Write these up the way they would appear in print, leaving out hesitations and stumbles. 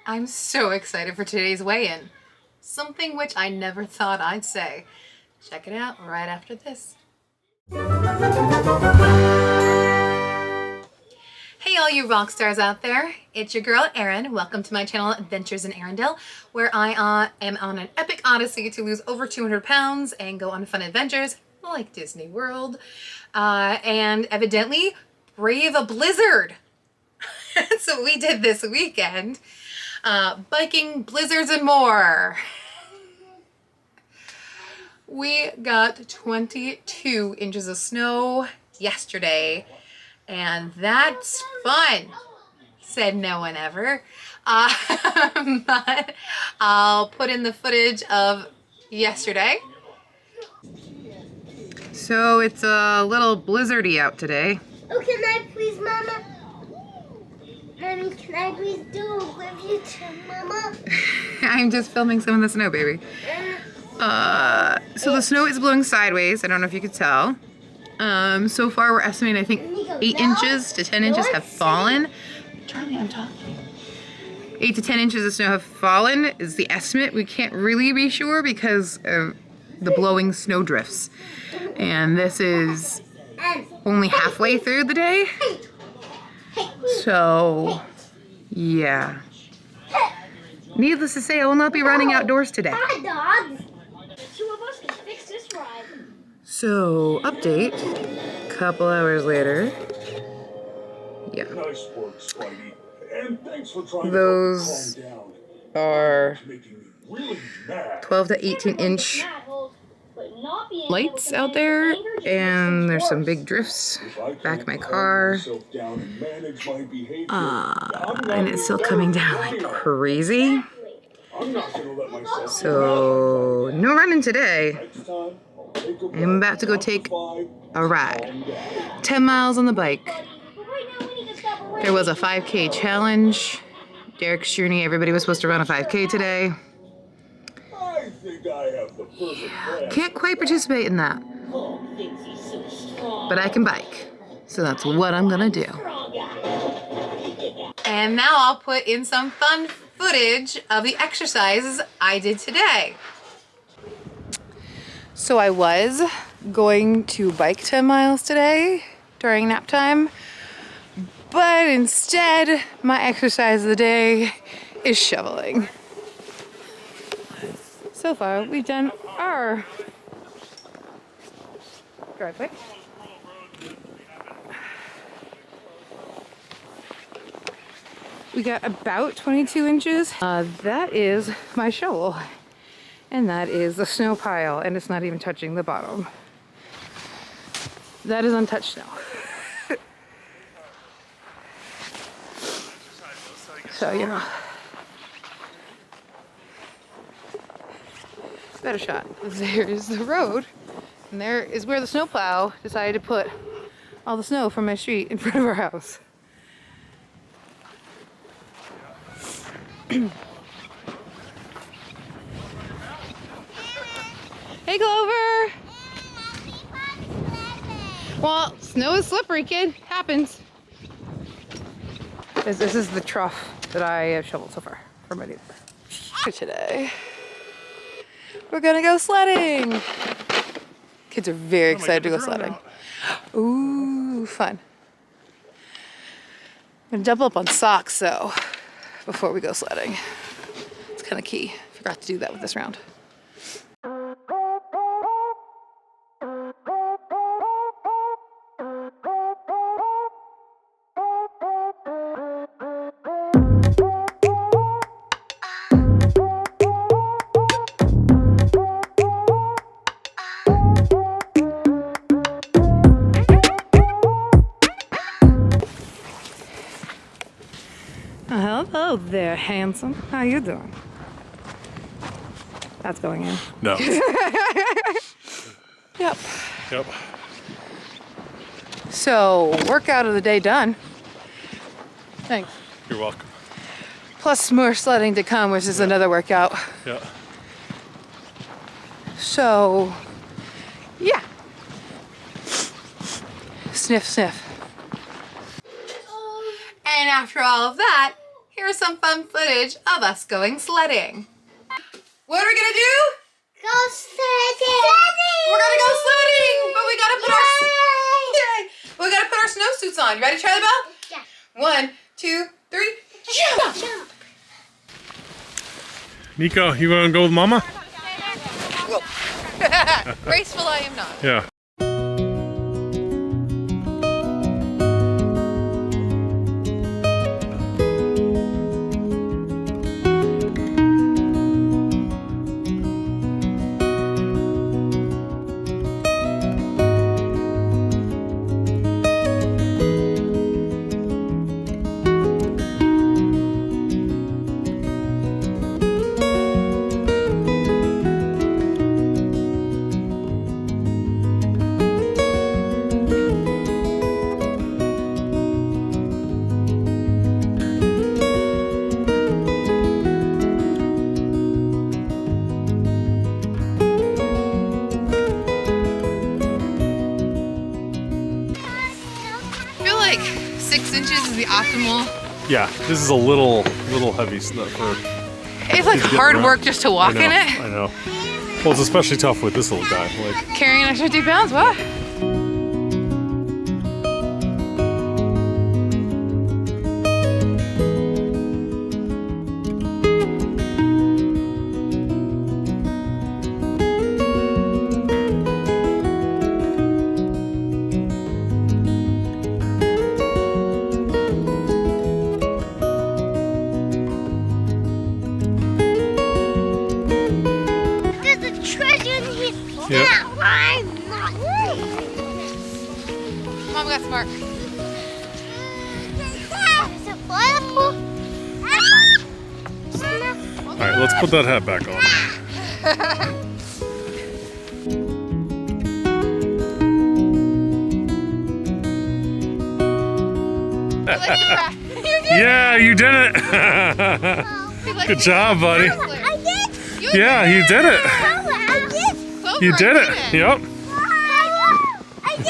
I'm so excited for today's weigh-in. Something which I never thought I'd say. Check it out right after this. Hey all you rock stars out there, it's your girl Erin. Welcome to my channel Adventures in Erin-delle, where I am on an epic odyssey to lose over 200 pounds and go on fun adventures like Disney World, and evidently brave a blizzard. That's what we did this weekend. Biking, blizzards, and more. We got 22 inches of snow yesterday, and that's fun, said no one ever. But I'll put in the footage of yesterday. So it's a little blizzardy out today. Oh, can I please, Mama? Mommy, can I please do a review too, Mama? I'm just filming some of the snow, baby. So the snow is blowing sideways. I don't know if you could tell. So far we're estimating, I think 8 inches to 10 inches have fallen. Charlie, I'm talking. 8 to 10 inches of snow have fallen is the estimate. We can't really be sure because of the blowing snow drifts. And this is only halfway through the day. So, yeah. Needless to say, I will not be running outdoors today. Hi, dogs. Two of us can fix this ride. So, update. Couple hours later. Yeah. Nice work, Spidey. And thanks for trying Those to calm down. are Making me really mad. 12 to 18 inch lights out there, and there's some big drifts back in my car, and it's still coming down like crazy. So no running today. I'm about to go take a ride, 10 miles on the bike. There was a 5K challenge. Derek's journey, everybody was supposed to run a 5K today. Can't quite participate in that, but I can bike, so that's what I'm gonna do. And now I'll put in some fun footage of the exercises I did today. So I was going to bike 10 miles today during nap time, but instead my exercise of the day is shoveling. So far, we've done our driveway. We got about 22 inches. That is my shovel. And that is the snow pile, and it's not even touching the bottom. That is untouched snow. So, you know. Better shot. There's the road, and there is where the snowplow decided to put all the snow from my street in front of our house. Hey, Clover! Well, snow is slippery, kid. Happens. This is the trough that I have shoveled so far for my neighbor. For today, we're gonna go sledding. Kids are very excited to go sledding. Ooh, fun. I'm gonna double up on socks though before we go sledding. It's kind of key. Forgot to do that with this round. Hello there, handsome. How you doing? That's going in. No. Yep. Yep. So, workout of the day done. Thanks. You're welcome. Plus more sledding to come, which is another workout. Yeah. So, yeah. Sniff, sniff. And after all of that, here's some fun footage of us going sledding. What are we gonna do? Go sledding. We're gonna go sledding, but we gotta put Yay! We gotta put our snowsuits on. You ready, Charlie Bell? Yeah. 1, 2, 3, jump! Jump. Nico, you wanna go with Mama? Graceful I am not. Yeah. I feel like 6 inches is the optimal. Yeah, this is a little heavy stuff for It's like getting hard around. work just to walk in it. I know. Well, it's especially tough with this little guy. Like, Carrying an extra 50 pounds, what? There's a treasure in here. Yep. Now I'm not. Mom got smart. There's a firepool. all right, let's put that hat back on. Yeah, you did it. Good job, buddy. I did. Yeah, you did it. I did. You did it. Yep. I did.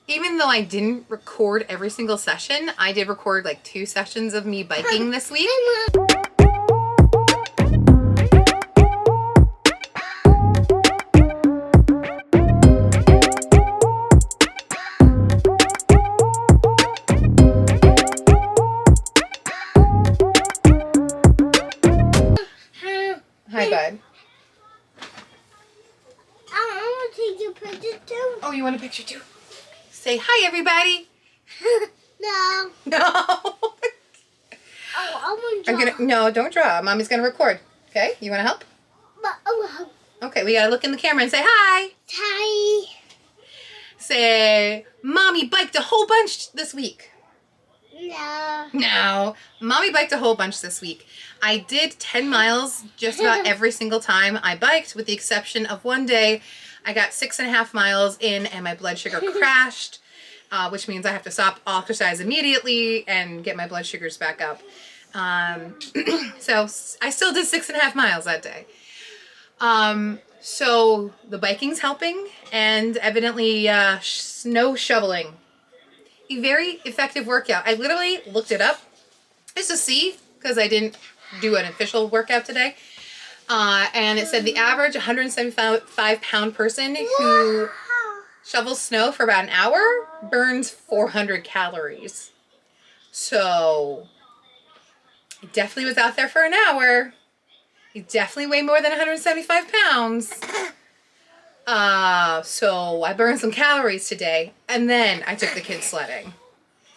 Even though I didn't record every single session, I did record like 2 sessions of me biking this week. Hi, bud. I want to take your picture too. Oh, you want a picture too? Say hi, everybody. No. No. Oh, I want to. I'm gonna. No, don't draw. Mommy's gonna record. Okay, you wanna help? But oh, Okay, we gotta look in the camera and say hi. hi. Say, Mommy biked a whole bunch this week. No. No, Mommy biked a whole bunch this week. I did 10 miles just about every single time I biked, with the exception of one day. I got 6.5 miles in and my blood sugar crashed, which means I have to stop exercise immediately and get my blood sugars back up. So I still did 6.5 miles that day. So the biking's helping, and evidently snow shoveling. A very effective workout. I literally looked it up just to see, because I didn't do an official workout today. And it said the average 175-pound person who shovels snow for about an hour burns 400 calories. So I definitely was out there for an hour. You definitely weigh more than 175 pounds. So I burned some calories today, and then I took the kids sledding.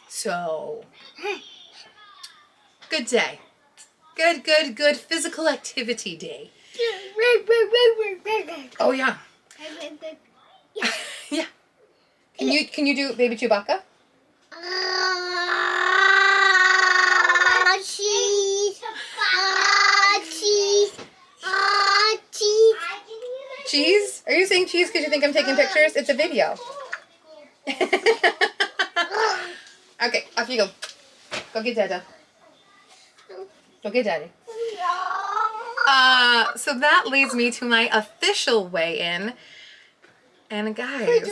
So good day. Good physical activity day. Oh yeah. Yeah. Can you do Baby Chewbacca? Cheese. Cheese. Cheese. Cheese? Are you saying cheese because you think I'm taking pictures? It's a video. Okay, off you go. Go get Dada. Go get Daddy. So that leads me to my official weigh-in. And guys,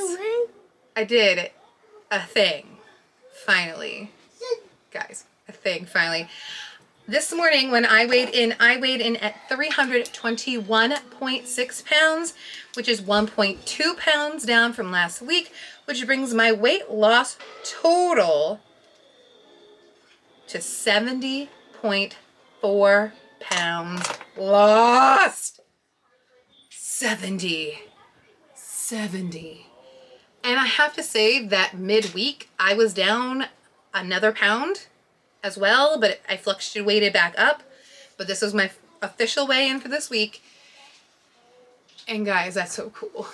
I did a thing. Finally. Guys, a thing, finally. This morning when I weighed in at 321.6 pounds, which is 1.2 pounds down from last week, which brings my weight loss total to 70.4 pounds lost. 70. And I have to say that midweek I was down another pound as well, but I fluctuated back up. But this was my official weigh-in for this week. And guys, that's so cool.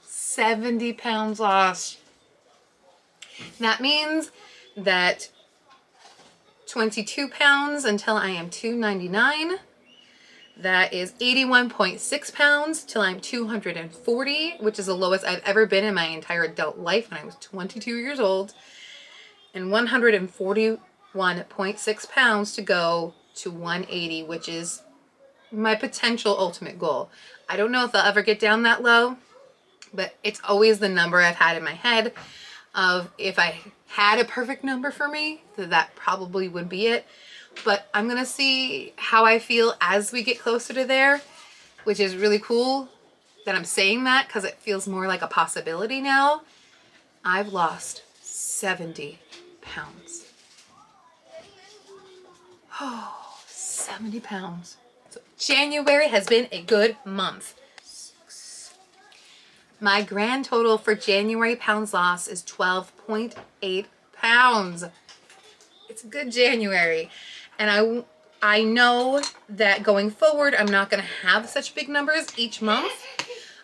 70 pounds lost. That means that 22 pounds until I am 299. That is 81.6 pounds till I'm 240, which is the lowest I've ever been in my entire adult life when I was 22 years old. And 141.6 pounds to go to 180, which is my potential ultimate goal. I don't know if I'll ever get down that low, but it's always the number I've had in my head of if I had a perfect number for me, that probably would be it. But I'm going to see how I feel as we get closer to there, which is really cool that I'm saying that because it feels more like a possibility now. I've lost 70 pounds. Oh, 70 pounds. So January has been a good month. My grand total for January pounds lost is 12.8 pounds. It's a good January. And I know that going forward, I'm not going to have such big numbers each month.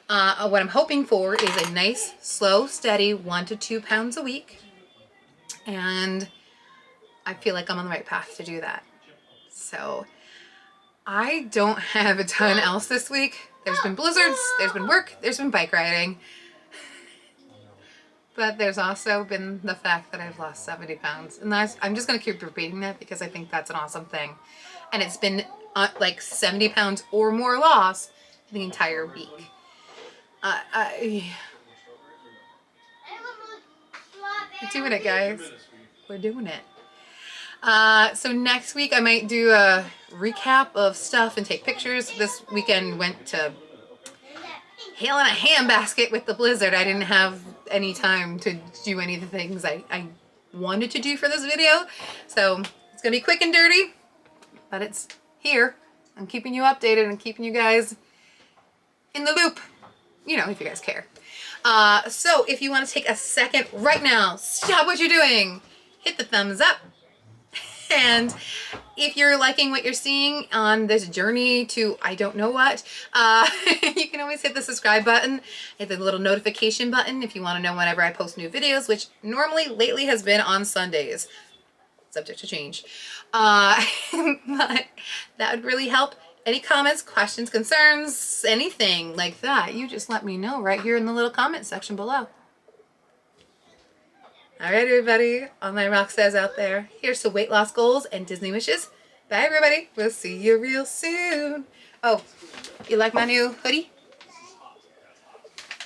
What I'm hoping for is a nice, slow, steady 1 to 2 pounds a week. And I feel like I'm on the right path to do that. So I don't have a ton else this week. There's been blizzards, there's been work, there's been bike riding. But there's also been the fact that I've lost 70 pounds. And I'm just going to keep repeating that because I think that's an awesome thing. And it's been like 70 pounds or more loss the entire week. We're doing it, guys. We're doing it. So next week I might do a recap of stuff and take pictures. This weekend went to hail in a handbasket with the blizzard. I didn't have any time to do any of the things I wanted to do for this video. So it's gonna be quick and dirty, but it's here. I'm keeping you updated and keeping you guys in the loop, you know, if you guys care. So if you want to take a second right now, stop what you're doing, hit the thumbs up. And if you're liking what you're seeing on this journey to I don't know what, you can always hit the subscribe button, hit the little notification button if you want to know whenever I post new videos, which normally lately has been on Sundays, subject to change. But that would really help. Any comments, questions, concerns, anything like that, you just let me know right here in the little comment section below. All right, everybody, all my rock stars out there, here's to weight loss goals and Disney wishes. Bye, everybody. We'll see you real soon. Oh, you like my new hoodie?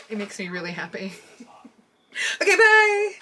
It makes me really happy. Okay, bye.